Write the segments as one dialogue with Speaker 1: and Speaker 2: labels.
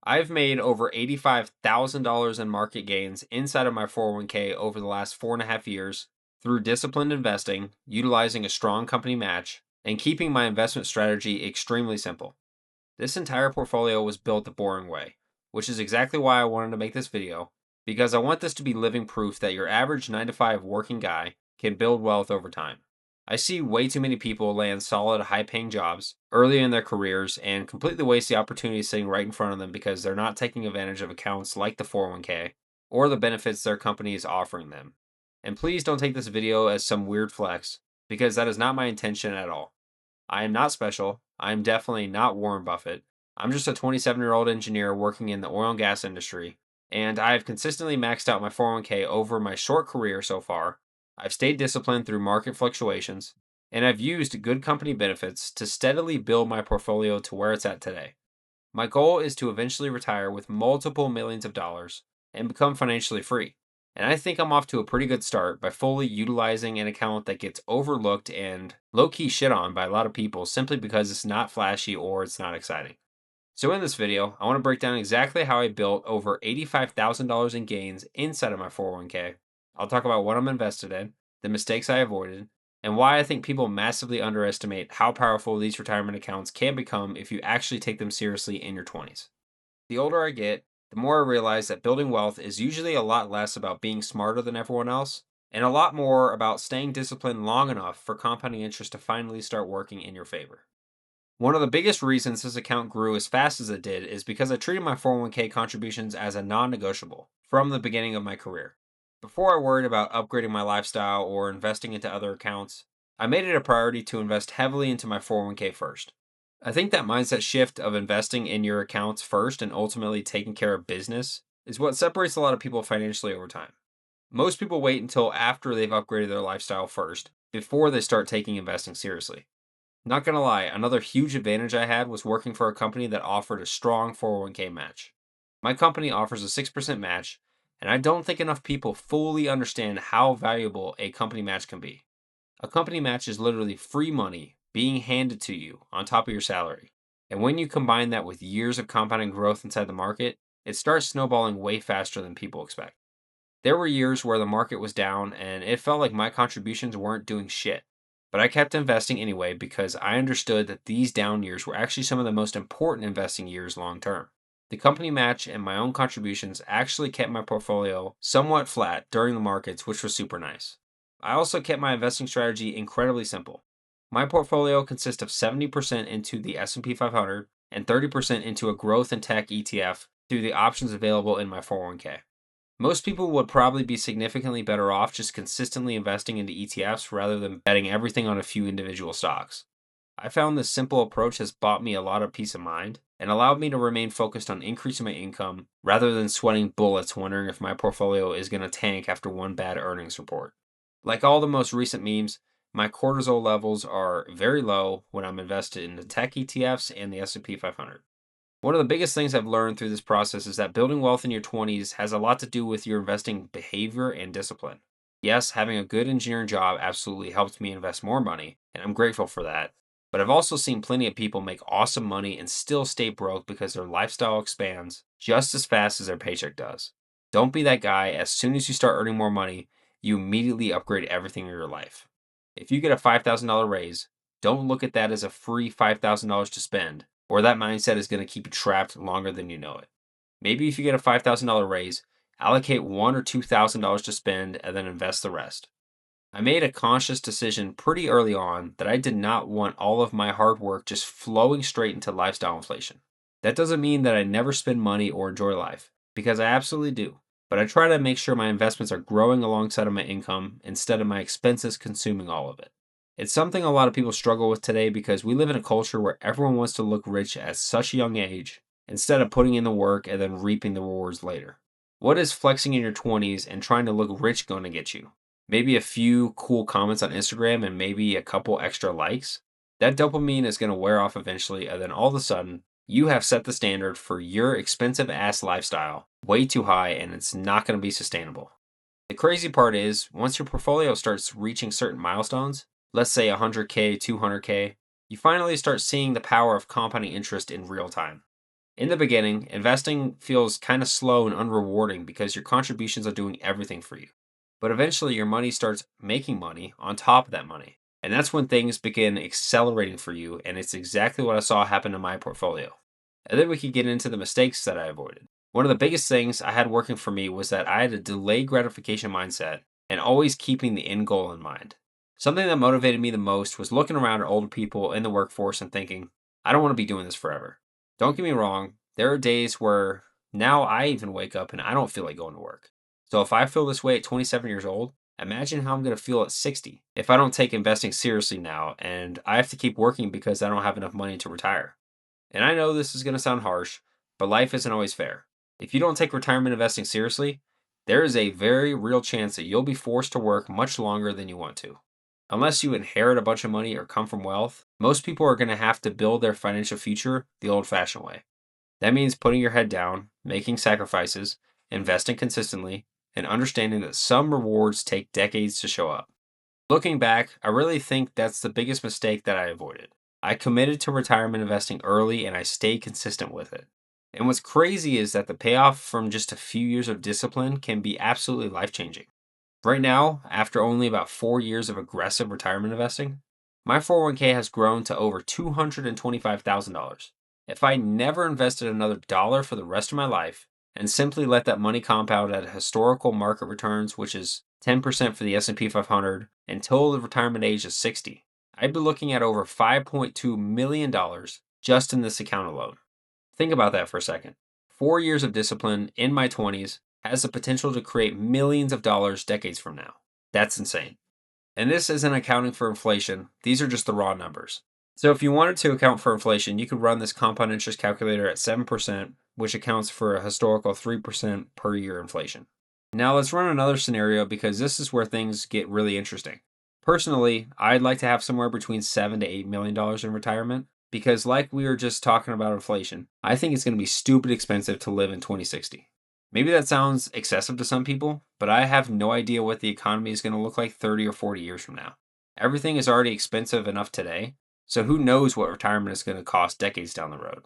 Speaker 1: I've made over $85,000 in market gains inside of my 401k over the last 4.5 years through disciplined investing, utilizing a strong company match, and keeping my investment strategy extremely simple. This entire portfolio was built the boring way, which is exactly why I wanted to make this video, because I want this to be living proof that your average 9 to 5 working guy can build wealth over time. I see way too many people land solid, high paying jobs early in their careers and completely waste the opportunity sitting right in front of them because they're not taking advantage of accounts like the 401k or the benefits their company is offering them. And please don't take this video as some weird flex, because that is not my intention at all. I am not special. I am definitely not Warren Buffett. I'm just a 27-year-old engineer working in the oil and gas industry, and I have consistently maxed out my 401k over my short career so far. I've stayed disciplined through market fluctuations, and I've used good company benefits to steadily build my portfolio to where it's at today. My goal is to eventually retire with multiple millions of dollars and become financially free. And I think I'm off to a pretty good start by fully utilizing an account that gets overlooked and low key shit on by a lot of people simply because it's not flashy or it's not exciting. So, in this video, I want to break down exactly how I built over $85,000 in gains inside of my 401k. I'll talk about what I'm invested in, the mistakes I avoided, and why I think people massively underestimate how powerful these retirement accounts can become if you actually take them seriously in your 20s. The older I get, the more I realize that building wealth is usually a lot less about being smarter than everyone else and a lot more about staying disciplined long enough for compounding interest to finally start working in your favor. One of the biggest reasons this account grew as fast as it did is because I treated my 401k contributions as a non negotiable from the beginning of my career. Before I worried about upgrading my lifestyle or investing into other accounts, I made it a priority to invest heavily into my 401k first. I think that mindset shift of investing in your accounts first and ultimately taking care of business is what separates a lot of people financially over time. Most people wait until after they've upgraded their lifestyle first before they start taking investing seriously. Not gonna lie, another huge advantage I had was working for a company that offered a strong 401k match. My company offers a 6% match, and I don't think enough people fully understand how valuable a company match can be. A company match is literally free money being handed to you on top of your salary. And when you combine that with years of compounding growth inside the market, it starts snowballing way faster than people expect. There were years where the market was down and it felt like my contributions weren't doing shit. But I kept investing anyway because I understood that these down years were actually some of the most important investing years long term. The company match and my own contributions actually kept my portfolio somewhat flat during the markets, which was super nice. I also kept my investing strategy incredibly simple. My portfolio consists of 70% into the S&P 500 and 30% into a growth and tech ETF through the options available in my 401k. Most people would probably be significantly better off just consistently investing into ETFs rather than betting everything on a few individual stocks. I found this simple approach has bought me a lot of peace of mind and allowed me to remain focused on increasing my income rather than sweating bullets wondering if my portfolio is going to tank after one bad earnings report. Like all the most recent memes, my cortisol levels are very low when I'm invested in the tech ETFs and the S&P 500. One of the biggest things I've learned through this process is that building wealth in your 20s has a lot to do with your investing behavior and discipline. Yes, having a good engineering job absolutely helped me invest more money, and I'm grateful for that. But I've also seen plenty of people make awesome money and still stay broke because their lifestyle expands just as fast as their paycheck does. Don't be that guy. As soon as you start earning more money, you immediately upgrade everything in your life. If you get a $5,000 raise, don't look at that as a free $5,000 to spend, or that mindset is going to keep you trapped longer than you know it. Maybe if you get a $5,000 raise, allocate $1,000 or $2,000 to spend and then invest the rest. I made a conscious decision pretty early on that I did not want all of my hard work just flowing straight into lifestyle inflation. That doesn't mean that I never spend money or enjoy life, because I absolutely do. But I try to make sure my investments are growing alongside of my income instead of my expenses consuming all of it. It's something a lot of people struggle with today because we live in a culture where everyone wants to look rich at such a young age instead of putting in the work and then reaping the rewards later. What is flexing in your 20s and trying to look rich going to get you? Maybe a few cool comments on Instagram and maybe a couple extra likes? That dopamine is going to wear off eventually, and then all of a sudden, you have set the standard for your expensive ass lifestyle way too high, and it's not going to be sustainable. The crazy part is, once your portfolio starts reaching certain milestones, let's say 100K, 200K, you finally start seeing the power of compounding interest in real time. In the beginning, investing feels kind of slow and unrewarding because your contributions are doing everything for you. But eventually, your money starts making money on top of that money. And that's when things begin accelerating for you. And it's exactly what I saw happen in my portfolio. And then we could get into the mistakes that I avoided. One of the biggest things I had working for me was that I had a delayed gratification mindset and always keeping the end goal in mind. Something that motivated me the most was looking around at older people in the workforce and thinking, I don't want to be doing this forever. Don't get me wrong, there are days where now I even wake up and I don't feel like going to work. So if I feel this way at 27 years old, imagine how I'm going to feel at 60 if I don't take investing seriously now and I have to keep working because I don't have enough money to retire. And I know this is going to sound harsh, but life isn't always fair. If you don't take retirement investing seriously, there is a very real chance that you'll be forced to work much longer than you want to. Unless you inherit a bunch of money or come from wealth, most people are going to have to build their financial future the old fashioned way. That means putting your head down, making sacrifices, investing consistently, and understanding that some rewards take decades to show up. Looking back, I really think that's the biggest mistake that I avoided. I committed to retirement investing early and I stayed consistent with it. And what's crazy is that the payoff from just a few years of discipline can be absolutely life changing. Right now, after only about 4 years of aggressive retirement investing, my 401k has grown to over $225,000. If I never invested another dollar for the rest of my life and simply let that money compound at historical market returns, which is 10% for the S&P 500 until the retirement age of 60, I'd be looking at over $5.2 million just in this account alone. Think about that for a second. 4 years of discipline in my 20s has the potential to create millions of dollars decades from now. That's insane. And this isn't accounting for inflation, these are just the raw numbers. So if you wanted to account for inflation, you could run this compound interest calculator at 7%, which accounts for a historical 3% per year inflation. Now let's run another scenario because this is where things get really interesting. Personally, I'd like to have somewhere between $7 to $8 million in retirement because, like we were just talking about inflation, I think it's going to be stupid expensive to live in 2060. Maybe that sounds excessive to some people, but I have no idea what the economy is going to look like 30 or 40 years from now. Everything is already expensive enough today, so who knows what retirement is going to cost decades down the road.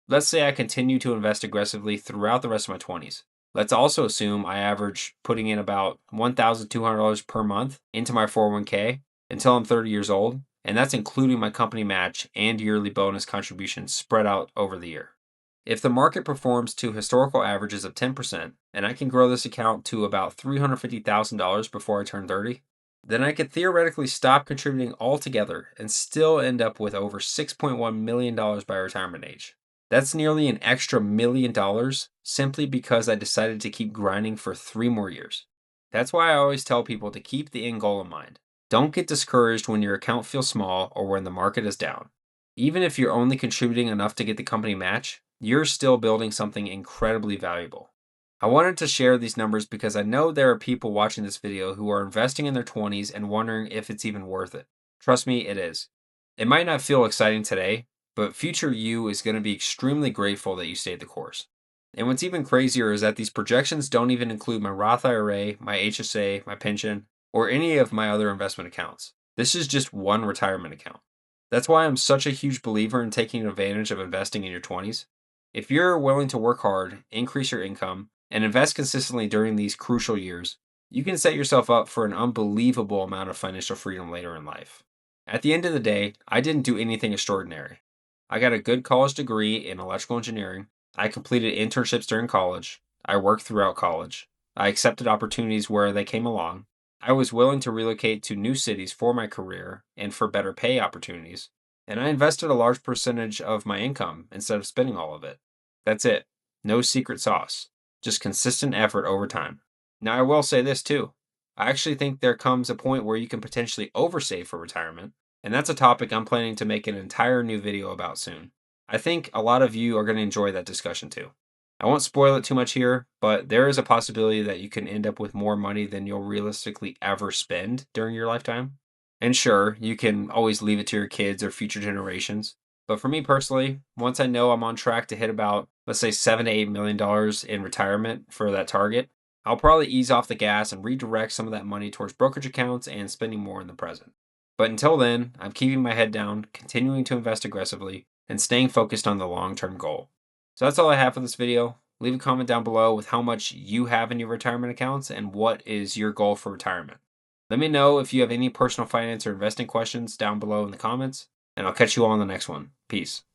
Speaker 1: Let's say I continue to invest aggressively throughout the rest of my 20s. Let's also assume I average putting in about $1,200 per month into my 401k until I'm 30 years old, and that's including my company match and yearly bonus contributions spread out over the year. If the market performs to historical averages of 10%, and I can grow this account to about $350,000 before I turn 30, then I could theoretically stop contributing altogether and still end up with over $6.1 million by retirement age. That's nearly an extra $1 million simply because I decided to keep grinding for 3 more years. That's why I always tell people to keep the end goal in mind. Don't get discouraged when your account feels small or when the market is down. Even if you're only contributing enough to get the company match, you're still building something incredibly valuable. I wanted to share these numbers because I know there are people watching this video who are investing in their 20s and wondering if it's even worth it. Trust me, it is. It might not feel exciting today, but future you is going to be extremely grateful that you stayed the course. And what's even crazier is that these projections don't even include my Roth IRA, my HSA, my pension, or any of my other investment accounts. This is just one retirement account. That's why I'm such a huge believer in taking advantage of investing in your 20s. If you're willing to work hard, increase your income, and invest consistently during these crucial years, you can set yourself up for an unbelievable amount of financial freedom later in life. At the end of the day, I didn't do anything extraordinary. I got a good college degree in electrical engineering. I completed internships during college. I worked throughout college. I accepted opportunities where they came along. I was willing to relocate to new cities for my career and for better pay opportunities. And I invested a large percentage of my income instead of spending all of it. That's it. No secret sauce. Just consistent effort over time. Now, I will say this too. I actually think there comes a point where you can potentially oversave for retirement, and that's a topic I'm planning to make an entire new video about soon. I think a lot of you are going to enjoy that discussion too. I won't spoil it too much here, but there is a possibility that you can end up with more money than you'll realistically ever spend during your lifetime. And sure, you can always leave it to your kids or future generations. But for me personally, once I know I'm on track to hit about, let's say, $7 to $8 million in retirement for that target, I'll probably ease off the gas and redirect some of that money towards brokerage accounts and spending more in the present. But until then, I'm keeping my head down, continuing to invest aggressively, and staying focused on the long term goal. So that's all I have for this video. Leave a comment down below with how much you have in your retirement accounts and what is your goal for retirement. Let me know if you have any personal finance or investing questions down below in the comments, and I'll catch you all on the next one. Peace.